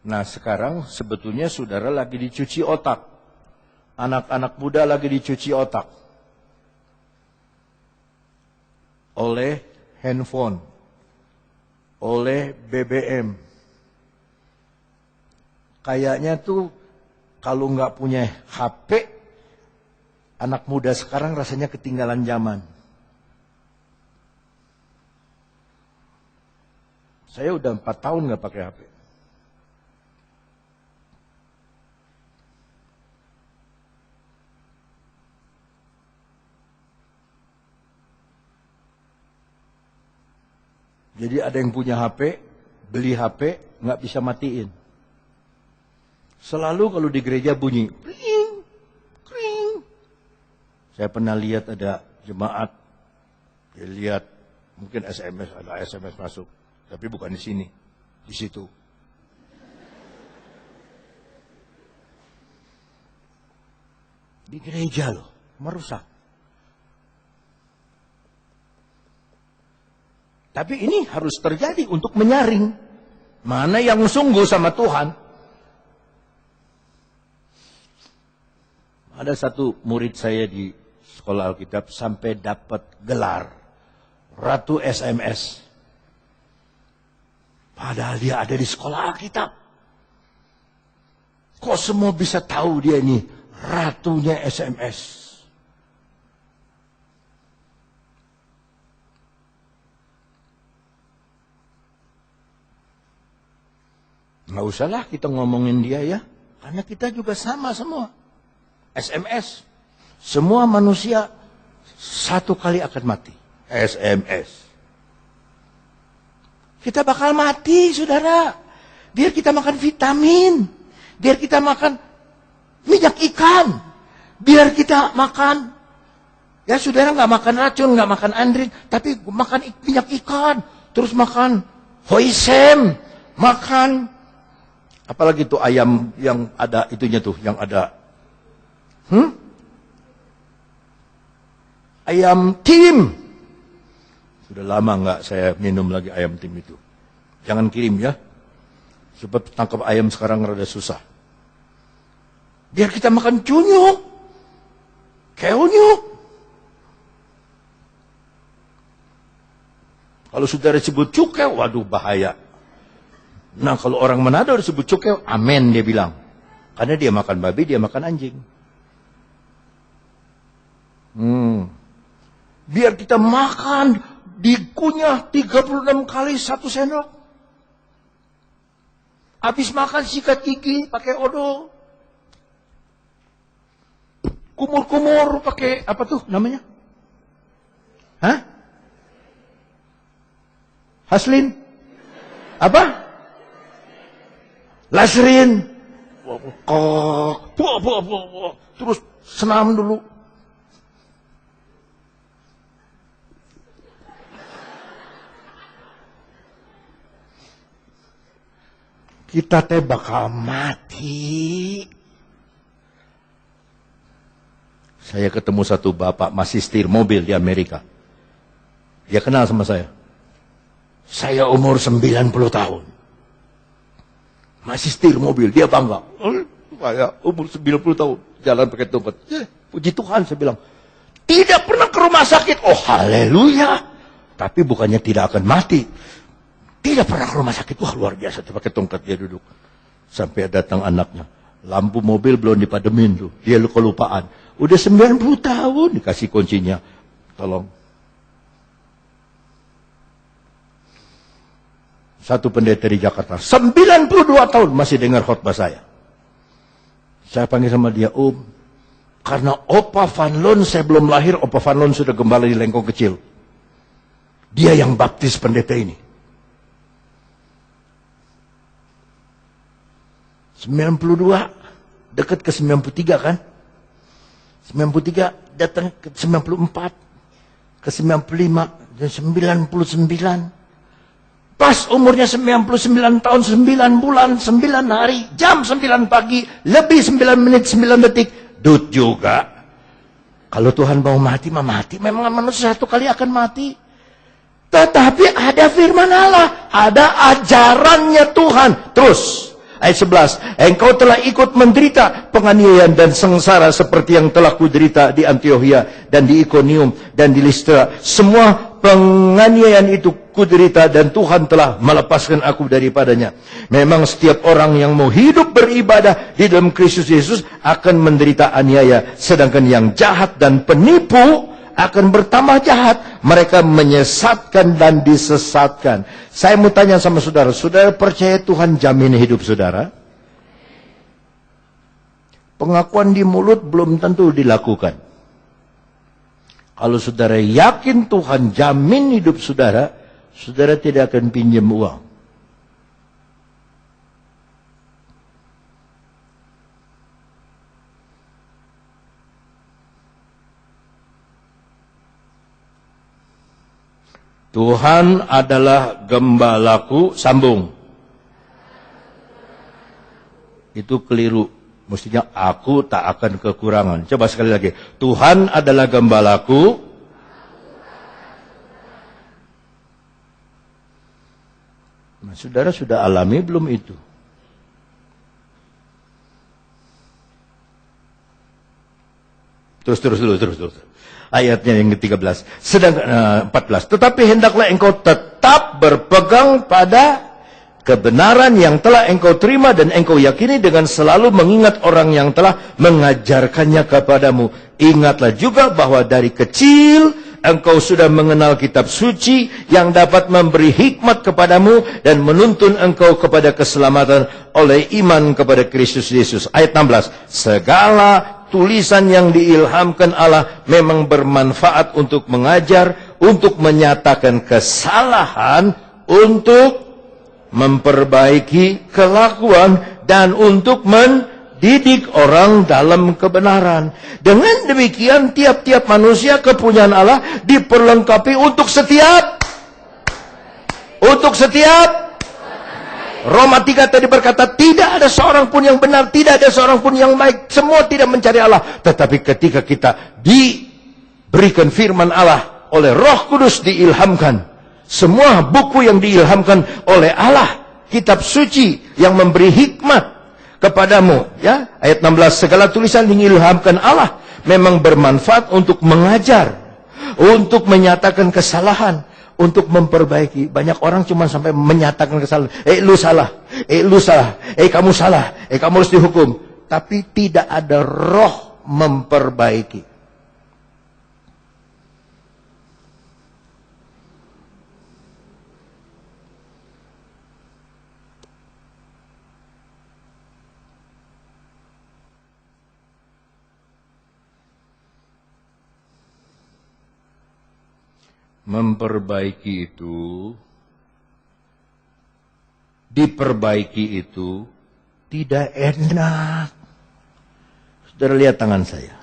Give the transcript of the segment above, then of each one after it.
Nah sekarang sebetulnya saudara lagi dicuci otak. Anak-anak muda lagi dicuci otak. Oleh handphone. Oleh BBM. Kayaknya tuh kalau nggak punya HP, anak muda sekarang rasanya ketinggalan zaman. Saya udah 4 tahun nggak pakai HP. Jadi ada yang punya HP, beli HP, nggak bisa matiin. Selalu kalau di gereja bunyi, kring, kring. Saya pernah lihat ada jemaat, dia lihat mungkin SMS, ada SMS masuk. Tapi bukan di sini, di situ. Di gereja loh, merusak. Tapi ini harus terjadi untuk menyaring. Mana yang sungguh sama Tuhan. Ada satu murid saya di sekolah Alkitab sampai dapat gelar Ratu SMS. Padahal dia ada di sekolah Alkitab. Kok semua bisa tahu dia ini ratunya SMS? Nggak usahlah kita ngomongin dia ya. Karena kita juga sama semua. SMS. Semua manusia satu kali akan mati. SMS. Kita bakal mati, saudara. Biar kita makan vitamin. Biar kita makan minyak ikan. Biar kita makan. Ya saudara nggak makan racun, nggak makan andrin. Tapi makan minyak ikan. Terus makan hoisem. Makan. Apalagi tuh ayam yang ada itunya tuh. Yang ada. Ayam tim. Sudah lama nggak saya minum lagi ayam tim itu. Jangan kirim ya. Sebab tangkap ayam sekarang rada susah. Biar kita makan cunyuk. Keonyuk. Kalau saudara disebut cukai, waduh bahaya. Nah kalau orang Manado disebut cukai, amen dia bilang. Karena dia makan babi, dia makan anjing. Biar kita makan dikunyah 36 kali 1 sendok. Habis makan sikat gigi pakai odol. Kumur-kumur pakai apa tuh namanya? Hah? Haslin? Apa? Lasrin. Terus senam dulu. Kita teh bakal mati. Saya ketemu satu bapak masih setir mobil di Amerika. Dia kenal sama saya. Saya umur 90 tahun. Masih setir mobil, dia bangga. Saya umur 90 tahun, jalan pakai tongkat. Puji Tuhan, saya bilang. Tidak pernah ke rumah sakit. Oh haleluya. Tapi bukannya tidak akan mati. Tidak pernah ke rumah sakit. Wah luar biasa. Pakai tongkat dia duduk. Sampai datang anaknya. Lampu mobil belum dipademin tuh. Dia kelupaan. Udah 90 tahun. Dikasih kuncinya. Tolong. Satu pendeta di Jakarta. 92 tahun masih dengar khotbah saya. Saya panggil sama dia. Karena Opa Van Loon saya belum lahir. Opa Van Loon sudah gembala di Lengkong Kecil. Dia yang baptis pendeta ini. 92 dekat ke 93 kan? 93 datang ke 94 ke 95 dan 99. Pas umurnya 99 tahun 9 bulan 9 hari jam 9 pagi lebih 9 menit 9 detik dut juga. Kalau Tuhan mau mati mah mati. Memang manusia satu kali akan mati. Tetapi ada firman Allah, ada ajarannya Tuhan. Terus Ayat 11. Engkau telah ikut menderita penganiayaan dan sengsara seperti yang telah kuderita di Antiochia dan di Ikonium dan di Listra. Semua penganiayaan itu kuderita dan Tuhan telah melepaskan aku daripadanya. Memang setiap orang yang mau hidup beribadah di dalam Kristus Yesus akan menderita aniaya. Sedangkan yang jahat dan penipu akan bertambah jahat. Mereka menyesatkan dan disesatkan. Saya mau tanya sama saudara, saudara percaya Tuhan jamin hidup saudara? Pengakuan di mulut belum tentu dilakukan. Kalau saudara yakin Tuhan jamin hidup saudara, saudara tidak akan pinjam uang. Tuhan adalah gembalaku, sambung. Itu keliru. Mestinya aku tak akan kekurangan. Coba sekali lagi. Tuhan adalah gembalaku. Nah, saudara sudah alami belum itu? Terus. Ayatnya yang ke-13. Sedangkan 14. Tetapi hendaklah engkau tetap berpegang pada kebenaran yang telah engkau terima dan engkau yakini dengan selalu mengingat orang yang telah mengajarkannya kepadamu. Ingatlah juga bahwa dari kecil engkau sudah mengenal kitab suci yang dapat memberi hikmat kepadamu dan menuntun engkau kepada keselamatan oleh iman kepada Kristus Yesus. Ayat 16. Segala tulisan yang diilhamkan Allah memang bermanfaat untuk mengajar, untuk menyatakan kesalahan, untuk memperbaiki kelakuan, dan untuk mendidik orang dalam kebenaran. Dengan demikian tiap-tiap manusia kepunyaan Allah diperlengkapi untuk setiap Roma 3 tadi berkata, tidak ada seorang pun yang benar, tidak ada seorang pun yang baik. Semua tidak mencari Allah. Tetapi ketika kita diberikan firman Allah oleh Roh Kudus, diilhamkan. Semua buku yang diilhamkan oleh Allah, kitab suci yang memberi hikmat kepadamu. Ya, ayat 16, segala tulisan yang diilhamkan Allah memang bermanfaat untuk mengajar, untuk menyatakan kesalahan, untuk memperbaiki. Banyak orang cuma sampai menyatakan kesalahan. Lu salah. Lu salah. Kamu salah. Kamu harus dihukum. Tapi tidak ada roh memperbaiki. Memperbaiki itu, diperbaiki itu tidak enak. Saudara lihat tangan saya.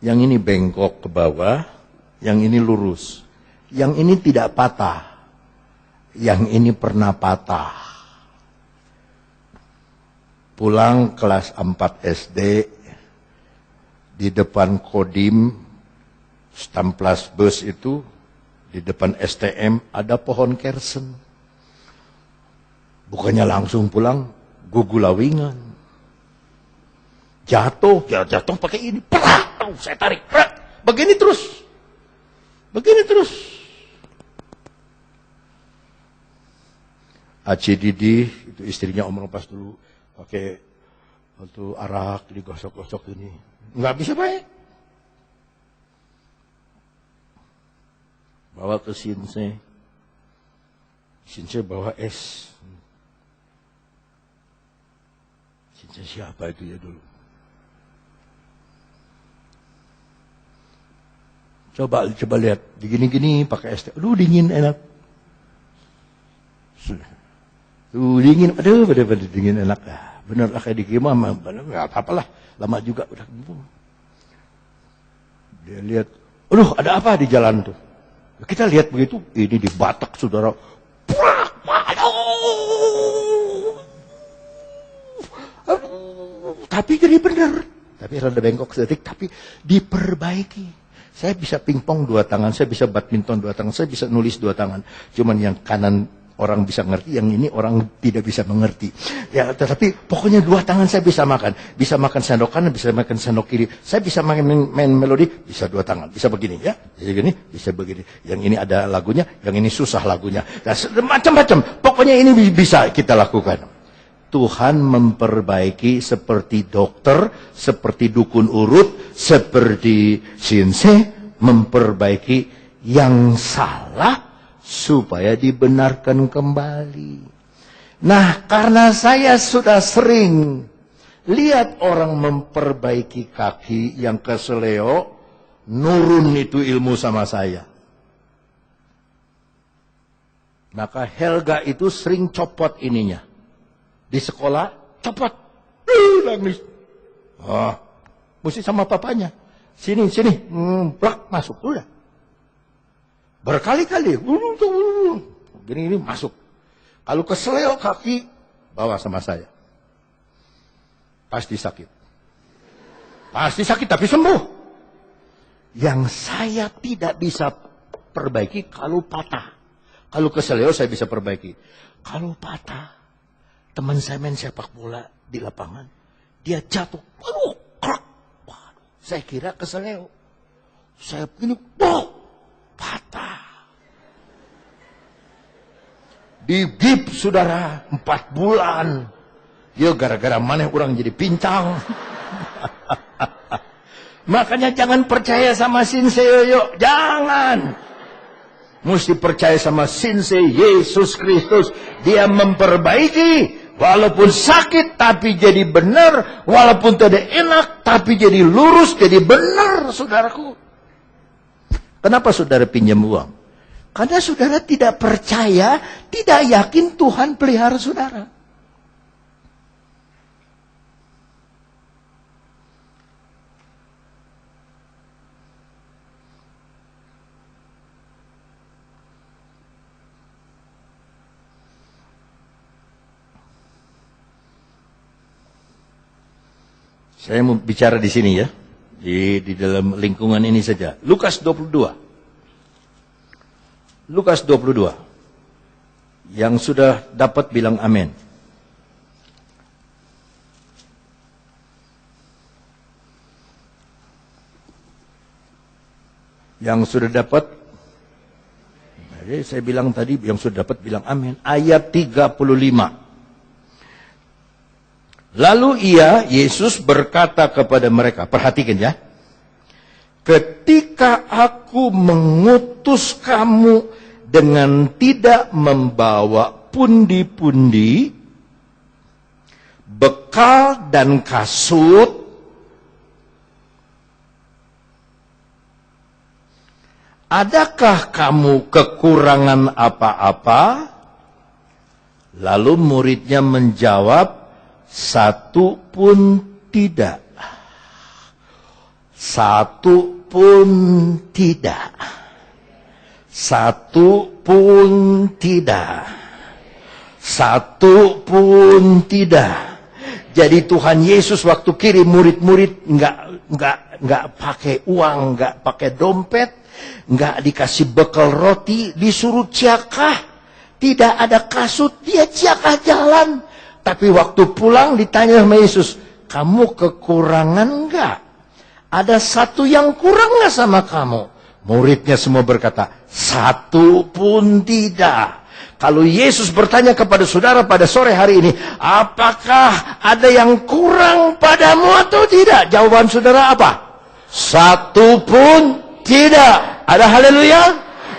Yang ini bengkok ke bawah, yang ini lurus. Yang ini tidak patah. Yang ini pernah patah. Pulang kelas 4 SD, di depan Kodim, Stamplas bus itu, di depan STM ada pohon kersen. Bukannya langsung pulang, gugulawingan. Jatuh pakai ini. Prak! Saya tarik. Prak! Begini terus. Aci Didi, itu istrinya Om Ropas dulu, pakai waktu arak digosok-gosok ini. Nggak bisa baik. Bawa ke Sinse bawa es. Sinse siapa itu ya dulu? Coba lihat, digini-gini pakai es. Aduh dingin enak. Dingin, aduh dingin enak. Bener lah kayak di kemah, nggak apa-apalah. Lama juga udah. Dia lihat, aduh ada apa di jalan tuh? Kita lihat begitu, ini di Batak, saudara. Tapi jadi benar. Tapi rada bengkok sedikit, tapi diperbaiki. Saya bisa pingpong 2 tangan, saya bisa badminton 2 tangan, saya bisa nulis 2 tangan. Cuman yang kanan orang bisa ngerti, yang ini orang tidak bisa mengerti. Ya, tetapi pokoknya 2 tangan saya bisa makan. Bisa makan sendok kanan, bisa makan sendok kiri. Saya bisa main melodi, bisa 2 tangan. Bisa begini ya, bisa begini, bisa begini. Yang ini ada lagunya, yang ini susah lagunya. Nah, macam-macam. Pokoknya ini bisa kita lakukan. Tuhan memperbaiki seperti dokter, seperti dukun urut, seperti sinse, memperbaiki yang salah supaya dibenarkan kembali. Nah, karena saya sudah sering lihat orang memperbaiki kaki yang keseleo, nurun itu ilmu sama saya. Maka Helga itu sering copot ininya. Di sekolah, copot. Nangis. Mesti sama papanya. Sini. Brak, masuk. Udah. Berkali-kali, gini masuk. Kalau keseleo kaki, bawa sama saya. Pasti sakit. Pasti sakit, tapi sembuh. Yang saya tidak bisa perbaiki kalau patah. Kalau keseleo saya bisa perbaiki. Kalau patah, teman saya main sepak bola di lapangan, dia jatuh. Waduh, krak. Waduh, saya kira keseleo. Saya begini, patah. Digip saudara 4 bulan. Ya gara-gara mana orang jadi pincang. Makanya jangan percaya sama Sinse yuk. Jangan. Mesti percaya sama Sinse Yesus Kristus. Dia memperbaiki. Walaupun sakit tapi jadi benar. Walaupun tidak enak tapi jadi lurus, jadi benar saudaraku. Kenapa saudara pinjam uang? Karena saudara tidak percaya, tidak yakin Tuhan pelihara saudara. Saya mau bicara di sini ya. Di dalam lingkungan ini saja. Lukas 22. Lukas 22. Yang sudah dapat bilang amin. Yang sudah dapat, saya bilang tadi, yang sudah dapat bilang amin. Ayat 35. Lalu Yesus berkata kepada mereka, perhatikan ya. Ketika aku mengutus kamu dengan tidak membawa pundi-pundi, bekal dan kasut, adakah kamu kekurangan apa-apa? Lalu muridnya menjawab, satu pun tidak. Satu pun tidak. Satu pun tidak. Satu pun tidak. Jadi Tuhan Yesus waktu kirim murid-murid nggak pakai uang, nggak pakai dompet, nggak dikasih bekal roti, disuruh ciakah, tidak ada kasut, dia ciakah jalan. Tapi waktu pulang ditanya sama Yesus, kamu kekurangan enggak? Ada satu yang kurang enggak sama kamu? Muridnya semua berkata, satu pun tidak. Kalau Yesus bertanya kepada saudara pada sore hari ini, apakah ada yang kurang padamu atau tidak? Jawaban saudara apa? Satu pun tidak. Ada haleluya?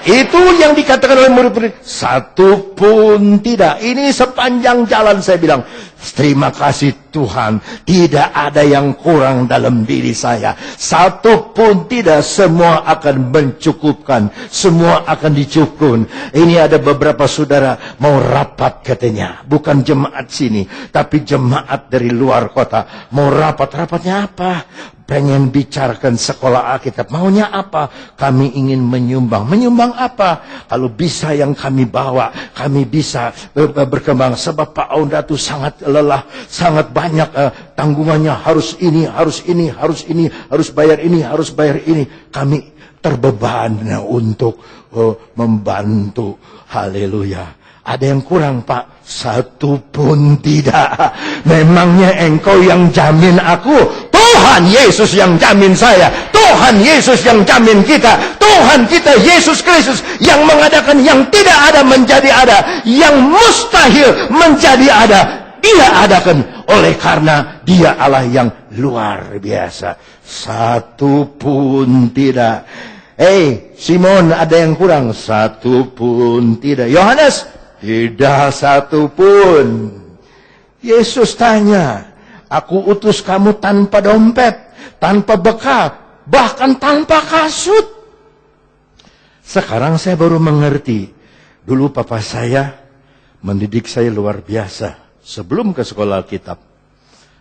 Itu yang dikatakan oleh murid-murid. Satu pun tidak. Ini sepanjang jalan saya bilang, terima kasih Tuhan. Tidak ada yang kurang dalam diri saya. Satu pun tidak. Semua akan mencukupkan. Semua akan dicukupkan. Ini ada beberapa saudara mau rapat katanya. Bukan jemaat sini. Tapi jemaat dari luar kota. Mau rapat. Rapatnya apa? Pengen bicarakan sekolah Alkitab. Maunya apa? Kami ingin menyumbang. Menyumbang apa? Kalau bisa yang kami bawa, kami bisa berkembang. Sebab Pak Aunda itu sangat lelah, sangat banyak tanggungannya. Harus ini, harus ini, harus ini, harus bayar ini, harus bayar ini. Kami terbeban untuk membantu. Haleluya. Ada yang kurang, Pak? Satu pun tidak. Memangnya engkau yang jamin aku? Tuhan Yesus yang jamin saya. Tuhan Yesus yang jamin kita. Tuhan kita Yesus Kristus yang mengadakan yang tidak ada menjadi ada, yang mustahil menjadi ada. Dia adakan oleh karena Dia Allah yang luar biasa. Satu pun tidak. Simon, ada yang kurang? Satu pun tidak. Yohanes, tidak satu pun. Yesus tanya, aku utus kamu tanpa dompet, tanpa bekal, bahkan tanpa kasut. Sekarang saya baru mengerti. Dulu papa saya mendidik saya luar biasa. Sebelum ke sekolah Alkitab,